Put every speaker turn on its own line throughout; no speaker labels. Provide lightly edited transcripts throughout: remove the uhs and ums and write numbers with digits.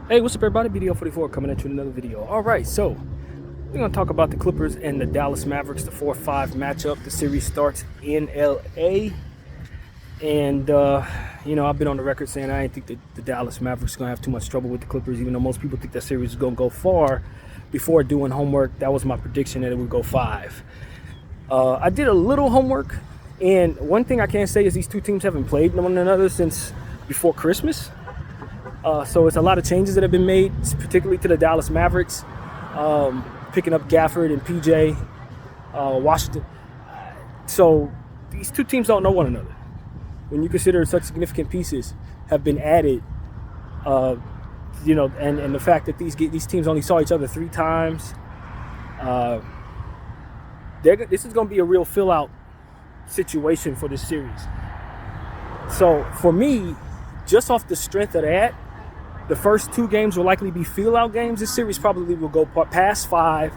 Hey, what's up, everybody? BDO44 coming into another video. All right, so we're going to talk about the Clippers and the Dallas Mavericks, the 4-5 matchup. The series starts in LA. And, I've been on the record saying I didn't think that the Dallas Mavericks are going to have too much trouble with the Clippers, even though most people think that series is going to go far. Before doing homework, that was my prediction that it would go 5. I did a little homework, and one thing I can say is these two teams haven't played one another since before Christmas. So it's a lot of changes that have been made, particularly to the Dallas Mavericks, picking up Gafford and PJ, Washington. So these two teams don't know one another. When you consider such significant pieces have been added, and the fact that these teams only saw each other 3 times, this is going to be a real fill-out situation for this series. So for me, just off the strength of that, the first 2 games will likely be feel-out games. This series probably will go past 5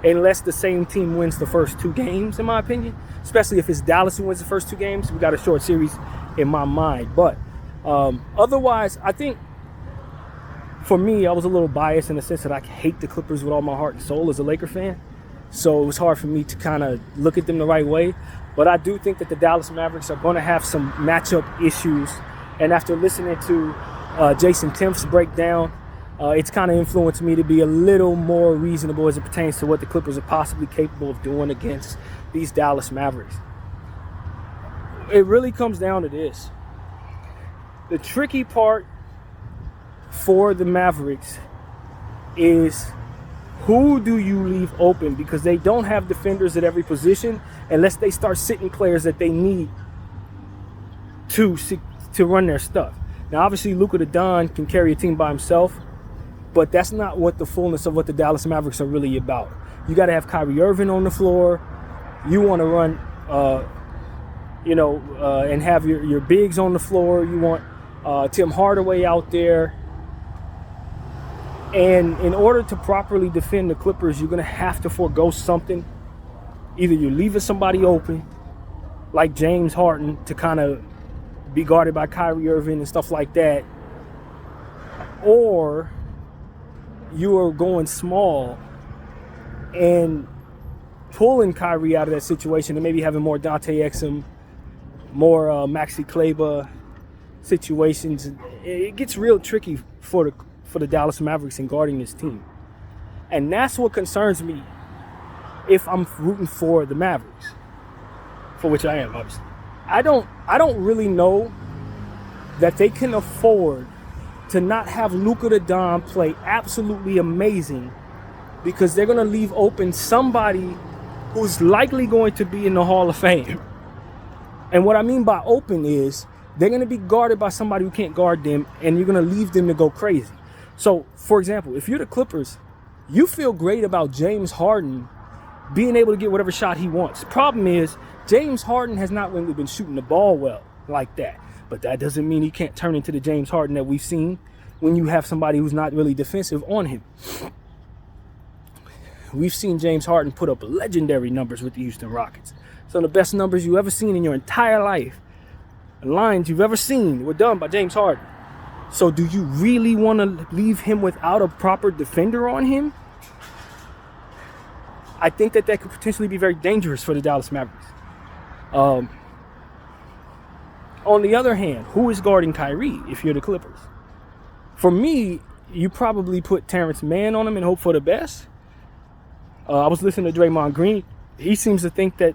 unless the same team wins the first 2 games, in my opinion. Especially if it's Dallas who wins the first 2 games. We got a short series in my mind. But otherwise, I think for me, I was a little biased in the sense that I hate the Clippers with all my heart and soul as a Laker fan. So it was hard for me to kind of look at them the right way. But I do think that the Dallas Mavericks are going to have some matchup issues. And after listening to Jason Timp's breakdown, it's kind of influenced me to be a little more reasonable as it pertains to what the Clippers are possibly capable of doing against these Dallas Mavericks. It really comes down to this. The tricky part for the Mavericks is who do you leave open, because they don't have defenders at every position unless they start sitting players that they need to run their stuff. Now, obviously, Luka the Don can carry a team by himself, but that's not what the fullness of what the Dallas Mavericks are really about. You got to have Kyrie Irving on the floor. You want to run, and have your bigs on the floor. You want Tim Hardaway out there. And in order to properly defend the Clippers, you're going to have to forego something. Either you're leaving somebody open, like James Harden, to kind of be guarded by Kyrie Irving and stuff like that, or you are going small and pulling Kyrie out of that situation and maybe having more Dante Exum, more Maxi Kleber situations. It gets real tricky for the Dallas Mavericks in guarding this team. And that's what concerns me if I'm rooting for the Mavericks, for which I am, obviously. I don't really know that they can afford to not have Luka the Don play absolutely amazing, because they're going to leave open somebody who's likely going to be in the Hall of Fame. And what I mean by open is they're going to be guarded by somebody who can't guard them, and you're going to leave them to go crazy. So, for example, if you're the Clippers, you feel great about James Harden being able to get whatever shot he wants. Problem is, James Harden has not really been shooting the ball well like that. But that doesn't mean he can't turn into the James Harden that we've seen when you have somebody who's not really defensive on him. We've seen James Harden put up legendary numbers with the Houston Rockets. Some of the best numbers you've ever seen in your entire life, lines you've ever seen, were done by James Harden. So do you really want to leave him without a proper defender on him? I think that could potentially be very dangerous for the Dallas Mavericks. On the other hand, who is guarding Kyrie if you're the Clippers? For me, you probably put Terrence Mann on him and hope for the best. I was listening to Draymond Green. He seems to think that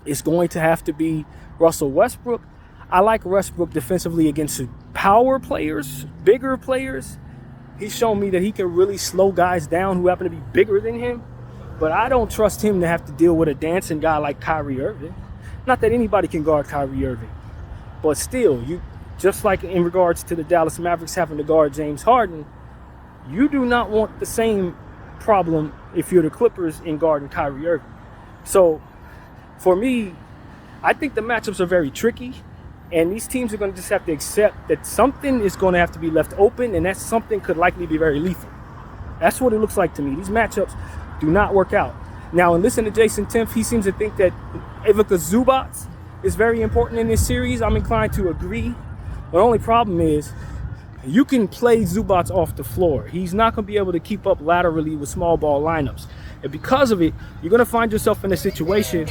it's going to have to be Russell Westbrook. I like Westbrook defensively against power players, bigger players. He's shown me that he can really slow guys down who happen to be bigger than him. But I don't trust him to have to deal with a dancing guy like Kyrie Irving. Not that anybody can guard Kyrie Irving. But still, you just like in regards to the Dallas Mavericks having to guard James Harden, you do not want the same problem if you're the Clippers in guarding Kyrie Irving. So, for me, I think the matchups are very tricky. And these teams are going to just have to accept that something is going to have to be left open, and that something could likely be very lethal. That's what it looks like to me. These matchups do not work out. Now, and listen to Jason Timpf, he seems to think that Ivica Zubac is very important in this series. I'm inclined to agree. The only problem is you can play Zubac off the floor. He's not going to be able to keep up laterally with small ball lineups. And because of it, you're going to find yourself in a situation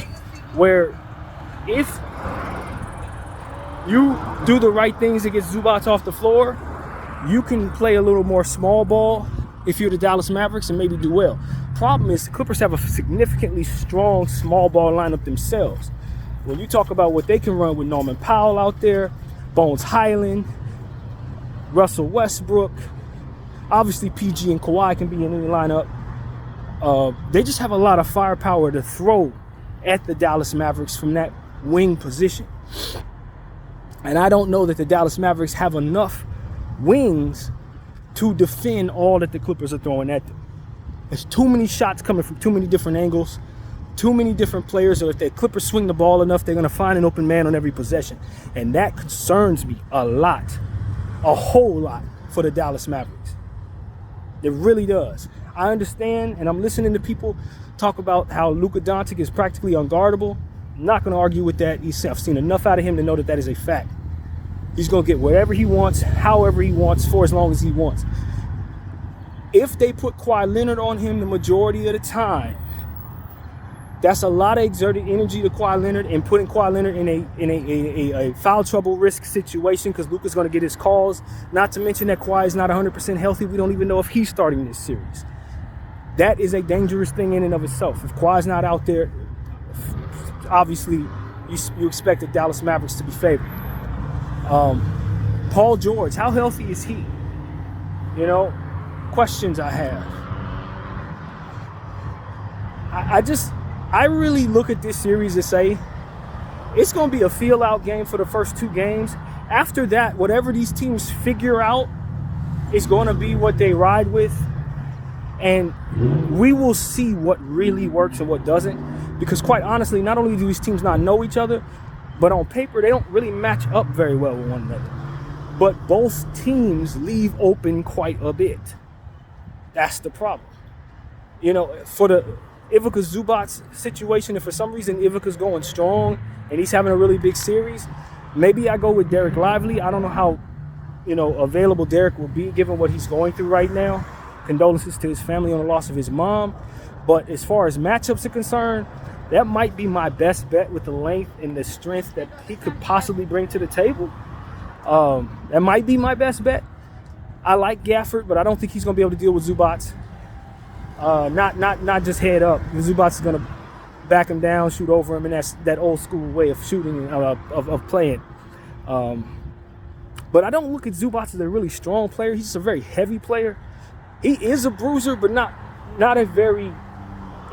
where if you do the right things against Zubac off the floor, you can play a little more small ball if you're the Dallas Mavericks and maybe do well. Problem is, the Clippers have a significantly strong small ball lineup themselves. When you talk about what they can run with Norman Powell out there, Bones Highland, Russell Westbrook, obviously PG and Kawhi can be in any lineup. They just have a lot of firepower to throw at the Dallas Mavericks from that wing position. And I don't know that the Dallas Mavericks have enough wings to defend all that the Clippers are throwing at them. There's too many shots coming from too many different angles, too many different players, or if the Clippers swing the ball enough, they're going to find an open man on every possession. And that concerns me a lot, a whole lot for the Dallas Mavericks. It really does. I understand, and I'm listening to people talk about how Luka Doncic is practically unguardable. I'm not going to argue with that. I've seen enough out of him to know that that is a fact. He's going to get whatever he wants, however he wants, for as long as he wants. If they put Kawhi Leonard on him the majority of the time, that's a lot of exerted energy to Kawhi Leonard, and putting Kawhi Leonard in a foul trouble risk situation because Luka's going to get his calls. Not to mention that Kawhi is not 100% healthy. We don't even know if he's starting this series. That is a dangerous thing in and of itself. If Kawhi's not out there, obviously you expect the Dallas Mavericks to be favored. Paul George, how healthy is he? You know, questions I have. I really look at this series and say it's going to be a feel-out game for the first two games. After that, whatever these teams figure out is going to be what they ride with. And we will see what really works and what doesn't. Because quite honestly, not only do these teams not know each other, but on paper, they don't really match up very well with one another. But both teams leave open quite a bit. That's the problem. You know, for the Ivica Zubac situation, if for some reason Ivica's going strong and he's having a really big series, maybe I go with Derek Lively. I don't know how, available Derek will be given what he's going through right now. Condolences to his family on the loss of his mom. But as far as matchups are concerned, that might be my best bet with the length and the strength that he could possibly bring to the table. That might be my best bet. I like Gafford, but I don't think he's going to be able to deal with Zubac. Not just head up. Zubac is going to back him down, shoot over him, and that's that old school way of shooting, of playing. But I don't look at Zubac as a really strong player. He's just a very heavy player. He is a bruiser, but not a very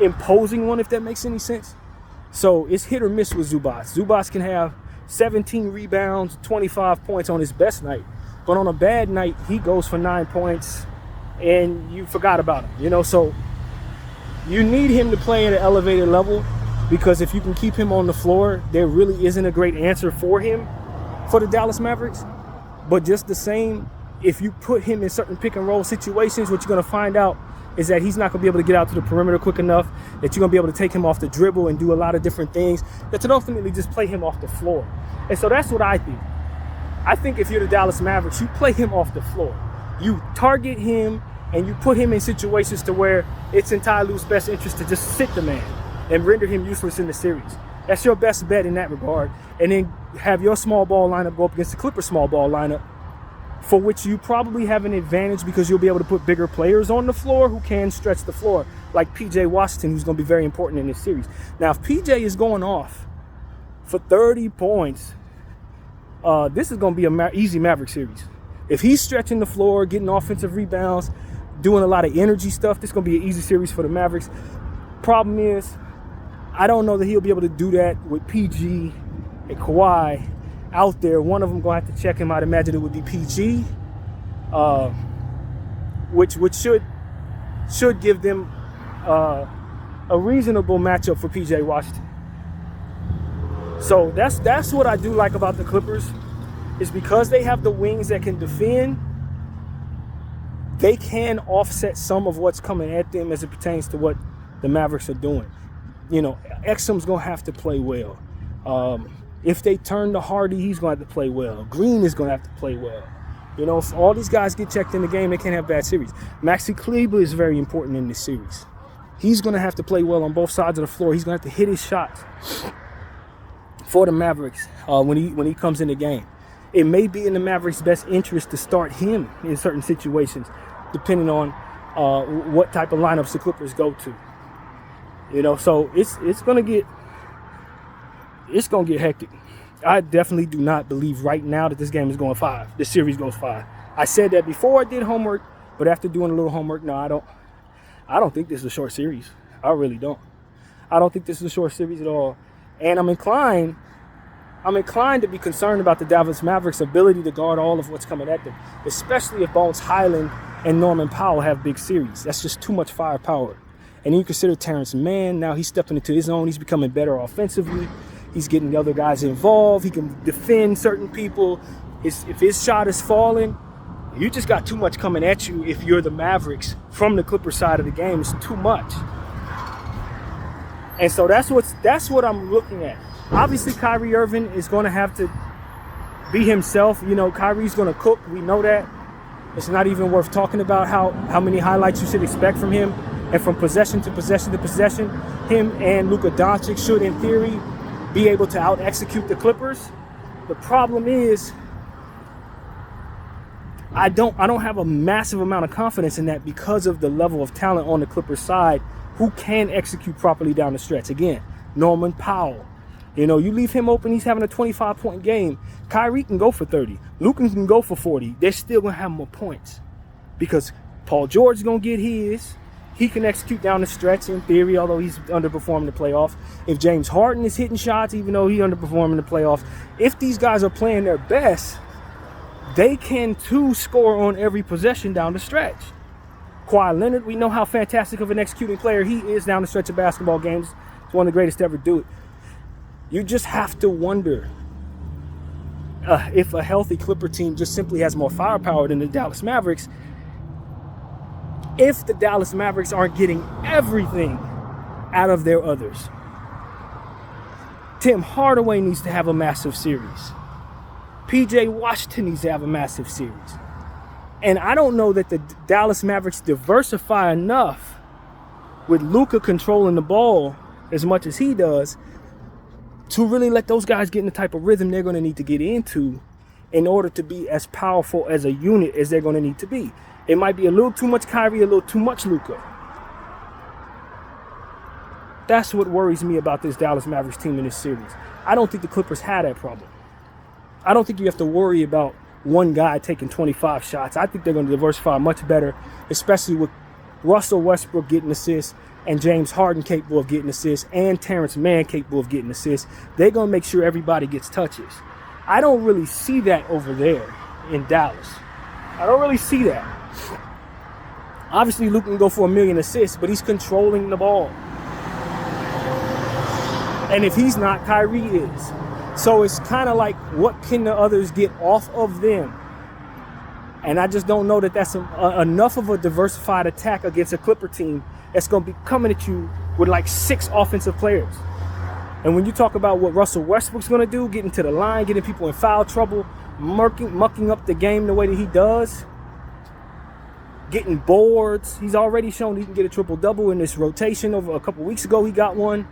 imposing one, if that makes any sense. So it's hit or miss with Zubac. Zubac can have 17 rebounds, 25 points on his best night. But on a bad night, he goes for 9 points and you forgot about him, So you need him to play at an elevated level, because if you can keep him on the floor, there really isn't a great answer for him for the Dallas Mavericks. But just the same, if you put him in certain pick and roll situations, what you're going to find out is that he's not going to be able to get out to the perimeter quick enough, that you're going to be able to take him off the dribble and do a lot of different things that could ultimately just play him off the floor. And so that's what I think. I think if you're the Dallas Mavericks, you play him off the floor. You target him and you put him in situations to where it's in Ty Lue's best interest to just sit the man and render him useless in the series. That's your best bet in that regard. And then have your small ball lineup go up against the Clippers small ball lineup, for which you probably have an advantage because you'll be able to put bigger players on the floor who can stretch the floor, like P.J. Washington, who's going to be very important in this series. Now, if P.J. is going off for 30 points, this is going to be an easy Maverick series. If he's stretching the floor, getting offensive rebounds, doing a lot of energy stuff, this is going to be an easy series for the Mavericks. Problem is, I don't know that he'll be able to do that with PG and Kawhi out there. One of them going to have to check him. I'd imagine it would be PG, which should give them a reasonable matchup for PJ Washington. So that's what I do like about the Clippers, is because they have the wings that can defend, they can offset some of what's coming at them as it pertains to what the Mavericks are doing. Exum's going to have to play well. If they turn to Hardy, he's going to have to play well. Green is going to have to play well. You know, if all these guys get checked in the game, they can't have bad series. Maxi Kleber is very important in this series. He's going to have to play well on both sides of the floor. He's going to have to hit his shots for the Mavericks when he comes in the game. It may be in the Mavericks' best interest to start him in certain situations, depending on what type of lineups the Clippers go to. You know, so it's gonna get hectic. I definitely do not believe right now that this game is going 5. This series goes 5. I said that before I did homework, but after doing a little homework, no, I don't think this is a short series. I really don't. I don't think this is a short series at all. And I'm inclined to be concerned about the Dallas Mavericks' ability to guard all of what's coming at them, especially if Bones Highland and Norman Powell have big series. That's just too much firepower. And then you consider Terrence Mann. Now he's stepping into his own. He's becoming better offensively. He's getting the other guys involved. He can defend certain people. If his shot is falling, you just got too much coming at you if you're the Mavericks from the Clippers side of the game. It's too much. And so that's what I'm looking at. Obviously, Kyrie Irving is going to have to be himself. You know, Kyrie's going to cook. We know that. It's not even worth talking about how many highlights you should expect from him. And from possession to possession to possession, him and Luka Doncic should, in theory, be able to out-execute the Clippers. The problem is, I don't have a massive amount of confidence in that because of the level of talent on the Clippers side who can execute properly down the stretch. Again, Norman Powell. You know, you leave him open, he's having a 25-point game. Kyrie can go for 30. Luka can go for 40. They're still going to have more points because Paul George is going to get his. He can execute down the stretch in theory, although he's underperforming the playoffs. If James Harden is hitting shots, even though he's underperforming the playoffs, if these guys are playing their best, they can too score on every possession down the stretch. Kawhi Leonard, we know how fantastic of an executing player he is down the stretch of basketball games. He's one of the greatest to ever do it. You just have to wonder if a healthy Clipper team just simply has more firepower than the Dallas Mavericks. If the Dallas Mavericks aren't getting everything out of their others. Tim Hardaway needs to have a massive series. PJ Washington needs to have a massive series. And I don't know that the Dallas Mavericks diversify enough with Luka controlling the ball as much as he does to really let those guys get in the type of rhythm they're going to need to get into in order to be as powerful as a unit as they're going to need to be. It might be a little too much Kyrie, a little too much Luka. That's what worries me about this Dallas Mavericks team in this series. I don't think the Clippers had that problem. I don't think you have to worry about one guy taking 25 shots. I think they're going to diversify much better, especially with Russell Westbrook getting assists and James Harden capable of getting assists and Terrence Mann capable of getting assists. They're going to make sure everybody gets touches. I don't really see that over there in Dallas. I don't really see that. Obviously, Luke can go for 1 million assists, but he's controlling the ball. And if he's not, Kyrie is. So it's kind of like, what can the others get off of them? And I just don't know that that's enough of a diversified attack against a Clipper team that's going to be coming at you with like 6 offensive players. And when you talk about what Russell Westbrook's going to do, getting to the line, getting people in foul trouble, mucking up the game the way that he does, getting boards. He's already shown he can get a triple-double in this rotation. Over a couple weeks ago, he got one.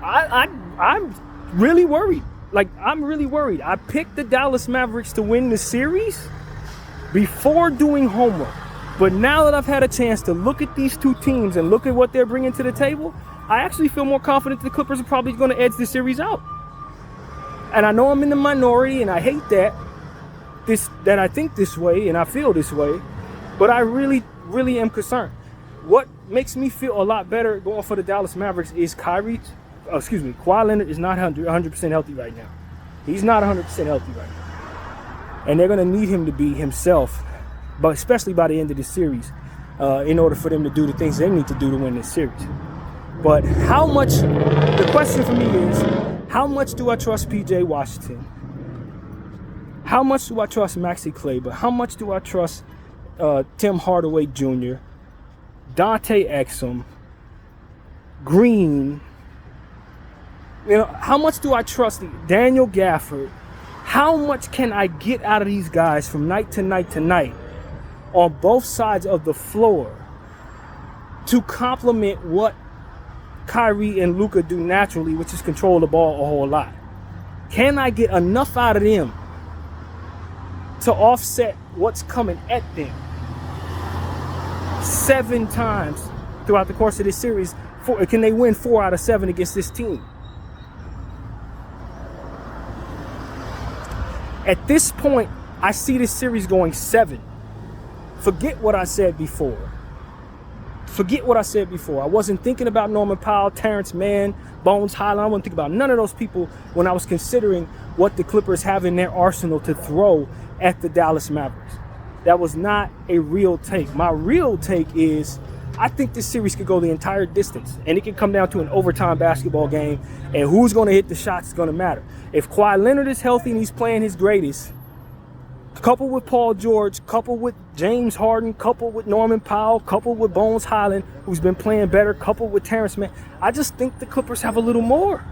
I'm really worried. I'm really worried. I picked the Dallas Mavericks to win the series before doing homework. But now that I've had a chance to look at these two teams and look at what they're bringing to the table, I actually feel more confident the Clippers are probably going to edge this series out. And I know I'm in the minority, and I hate that I think this way and I feel this way, but I really, really am concerned. What makes me feel a lot better going for the Dallas Mavericks is Kawhi Leonard is not 100% healthy right now. He's not 100% healthy right now. And they're going to need him to be himself, but especially by the end of the series, in order for them to do the things they need to do to win this series. But the question for me is, how much do I trust PJ Washington? How much do I trust Maxi Kleber? How much do I trust Tim Hardaway Jr., Dante Exum, Green? You know, how much do I trust Daniel Gafford? How much can I get out of these guys from night to night to night on both sides of the floor to complement what Kyrie and Luka do naturally, which is control the ball a whole lot? Can I get enough out of them to offset what's coming at them 7 times throughout the course of this series? Can they win 4 out of 7 against this team? At this point, I see this series going 7. Forget what I said before. I wasn't thinking about Norman Powell, Terrence Mann, Bones Highland. I wasn't thinking about none of those people when I was considering what the Clippers have in their arsenal to throw at the Dallas Mavericks. That was not a real take. My real take is I think this series could go the entire distance, and it can come down to an overtime basketball game, and who's going to hit the shots is going to matter. If Kawhi Leonard is healthy and he's playing his greatest, coupled with Paul George, coupled with James Harden, coupled with Norman Powell, coupled with Bones Highland, who's been playing better, coupled with Terrence Mann, I just think the Clippers have a little more.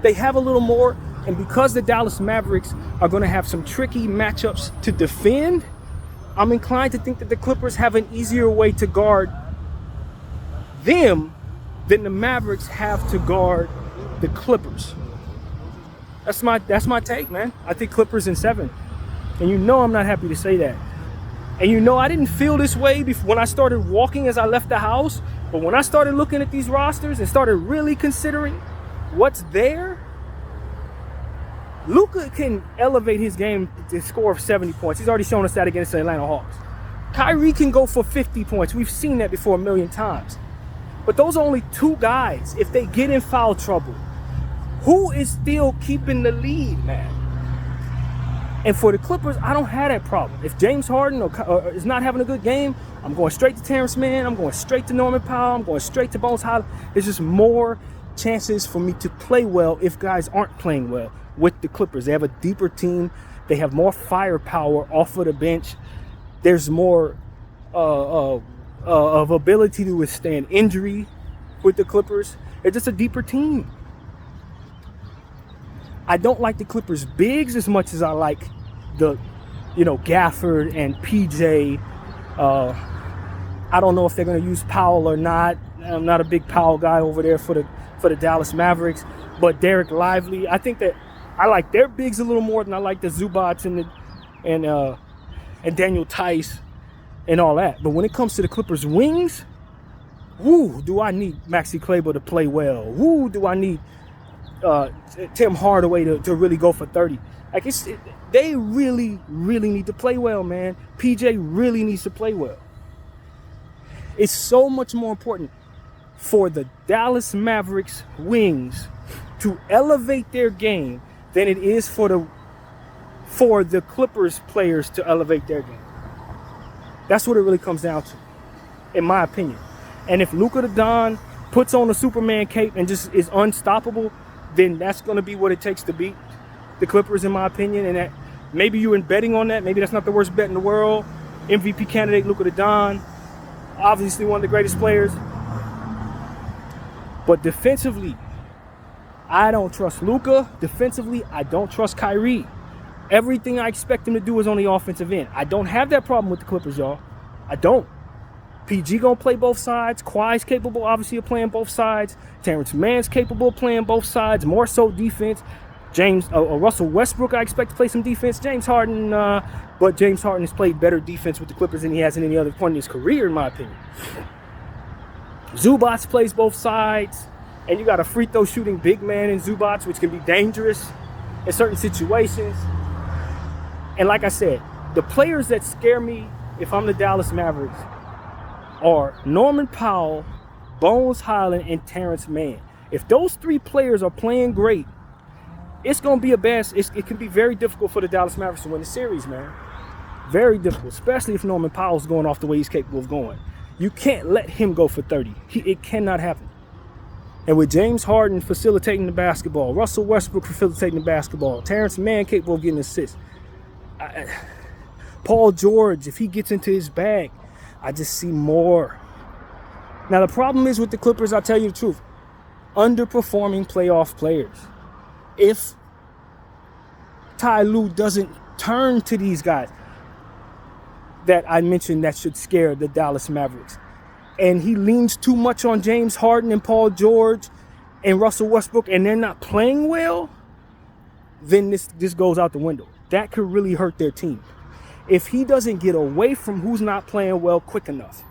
They have a little more, and because the Dallas Mavericks are going to have some tricky matchups to defend, I'm inclined to think that the Clippers have an easier way to guard them than the Mavericks have to guard the Clippers. That's my take, man. I think Clippers in 7. And you know I'm not happy to say that. And you know I didn't feel this way before when I started walking as I left the house. But when I started looking at these rosters and started really considering what's there, Luka can elevate his game to score 70 points. He's already shown us that against the Atlanta Hawks. Kyrie can go for 50 points. We've seen that before a million times. But those are only 2 guys. If they get in foul trouble, who is still keeping the lead, man? And for the Clippers, I don't have that problem. If James Harden is not having a good game, I'm going straight to Terrence Mann. I'm going straight to Norman Powell. I'm going straight to Bones Highland. There's just more chances for me to play well if guys aren't playing well with the Clippers. They have a deeper team. They have more firepower off of the bench. There's more of ability to withstand injury with the Clippers. It's just a deeper team. I don't like the Clippers bigs as much as I like the, Gafford and PJ. I don't know if they're going to use Powell or not. I'm not a big Powell guy over there for the Dallas Mavericks. But Derek Lively, I think that I like their bigs a little more than I like the Zubats and Daniel Tice and all that. But when it comes to the Clippers wings, do I need Maxi Kleber to play well? Do I need Tim Hardaway to really go for 30? Like they really, really need to play well, man. PJ really needs to play well. It's so much more important for the Dallas Mavericks wings to elevate their game than it is for the Clippers players to elevate their game. That's what it really comes down to, in my opinion. And if Luka the Don puts on a Superman cape and just is unstoppable, then that's going to be what it takes to beat the Clippers, in my opinion. And that maybe you're betting on that. Maybe that's not the worst bet in the world. MVP candidate Luka the Don, obviously one of the greatest players. But defensively, I don't trust Luka. Defensively, I don't trust Kyrie. Everything I expect him to do is on the offensive end. I don't have that problem with the Clippers, y'all. I don't. PG gonna play both sides. Kawhi's capable, obviously, of playing both sides. Terrence Mann's capable of playing both sides, more so defense. Russell Westbrook, I expect to play some defense. James Harden, but James Harden has played better defense with the Clippers than he has in any other point in his career, in my opinion. Zubats plays both sides, and you got a free throw shooting big man in Zubats, which can be dangerous in certain situations. And like I said, the players that scare me if I'm the Dallas Mavericks are Norman Powell, Bones Highland, and Terrence Mann. If those 3 players are playing great, it's going to be it can be very difficult for the Dallas Mavericks to win the series, man. Very difficult, especially if Norman Powell's going off the way he's capable of going. You can't let him go for 30. It cannot happen. And with James Harden facilitating the basketball, Russell Westbrook facilitating the basketball, Terrence Mann capable of getting assists, Paul George, if he gets into his bag, I just see more. Now, the problem is with the Clippers, I'll tell you the truth, underperforming playoff players. If Ty Lue doesn't turn to these guys that I mentioned that should scare the Dallas Mavericks, and he leans too much on James Harden and Paul George and Russell Westbrook, and they're not playing well, then this goes out the window. That could really hurt their team. If he doesn't get away from who's not playing well quick enough.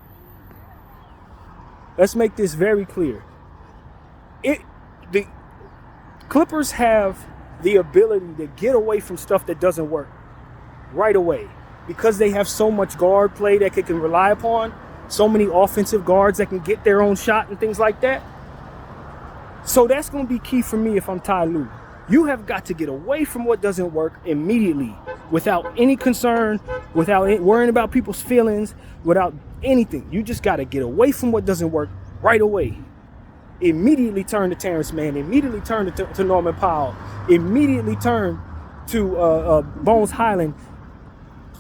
Let's make this very clear. The Clippers have the ability to get away from stuff that doesn't work right away because they have so much guard play that they can rely upon, so many offensive guards that can get their own shot and things like that. So that's going to be key for me if I'm Ty Lue. You have got to get away from what doesn't work immediately without any concern, without worrying about people's feelings, without anything. You just got to get away from what doesn't work right away. Immediately turn to Terrence Mann. Immediately turn to Norman Powell. Immediately turn to Bones Highland.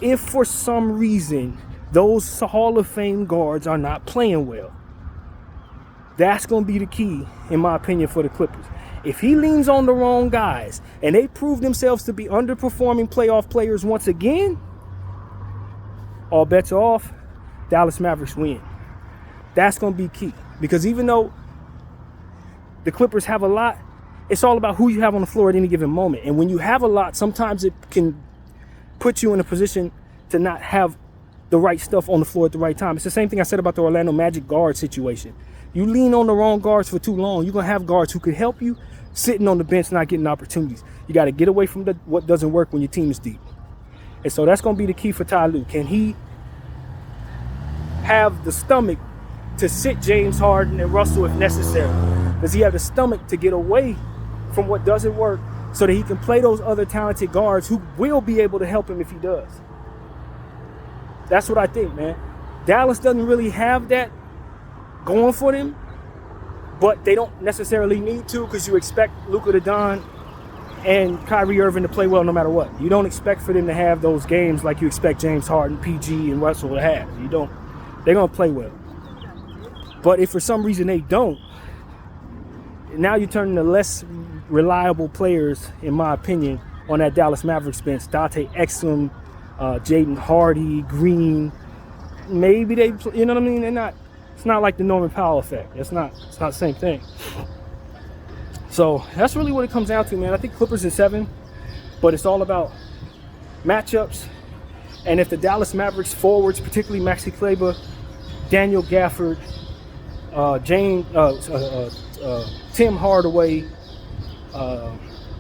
If for some reason those Hall of Fame guards are not playing well, that's going to be the key, in my opinion, for the Clippers. If he leans on the wrong guys and they prove themselves to be underperforming playoff players once again, all bets are off. Dallas Mavericks win. That's going to be key. Because even though the Clippers have a lot, it's all about who you have on the floor at any given moment. And when you have a lot, sometimes it can put you in a position to not have the right stuff on the floor at the right time. It's the same thing I said about the Orlando Magic guard situation. You lean on the wrong guards for too long, you're going to have guards who could help you sitting on the bench not getting opportunities. You got to get away from what doesn't work when your team is deep. And so that's going to be the key for Ty Lue. Can he have the stomach to sit James Harden and Russell if necessary? Does he have the stomach to get away from what doesn't work so that he can play those other talented guards who will be able to help him if he does? That's what I think, man. Dallas doesn't really have that going for them, but they don't necessarily need to, because you expect Luka Doncic and Kyrie Irving to play well no matter what. You don't expect for them to have those games like you expect James Harden, PG, and Russell to have. You don't. They're going to play well. But if for some reason they don't, now you're turning to less reliable players, in my opinion, on that Dallas Mavericks bench. Dante Exum, Jaden Hardy, Green. Maybe they, you know what I mean? They're not. It's not like the Norman Powell effect. It's not the same thing. So that's really what it comes down to, man. I think Clippers in 7, but it's all about matchups. And if the Dallas Mavericks forwards, particularly Maxi Kleber, Daniel Gafford, Tim Hardaway,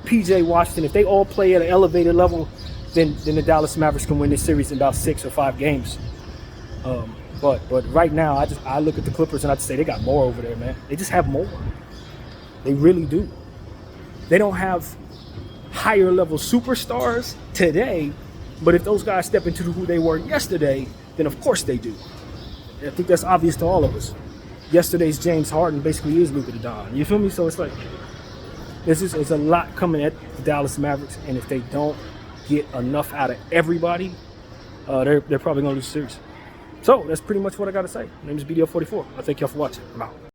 PJ Washington, if they all play at an elevated level, then the Dallas Mavericks can win this series in about 6 or 5 games. But right now, I look at the Clippers and I just say they got more over there, man. They just have more. They really do. They don't have higher level superstars today, but if those guys step into who they were yesterday, then of course they do. I think that's obvious to all of us. Yesterday's James Harden basically is Luka Doncic. You feel me? So it's like it's a lot coming at the Dallas Mavericks, and if they don't get enough out of everybody, they're probably going to lose the series. So that's pretty much what I got to say. My name is BDO44. I thank y'all for watching. I'm out.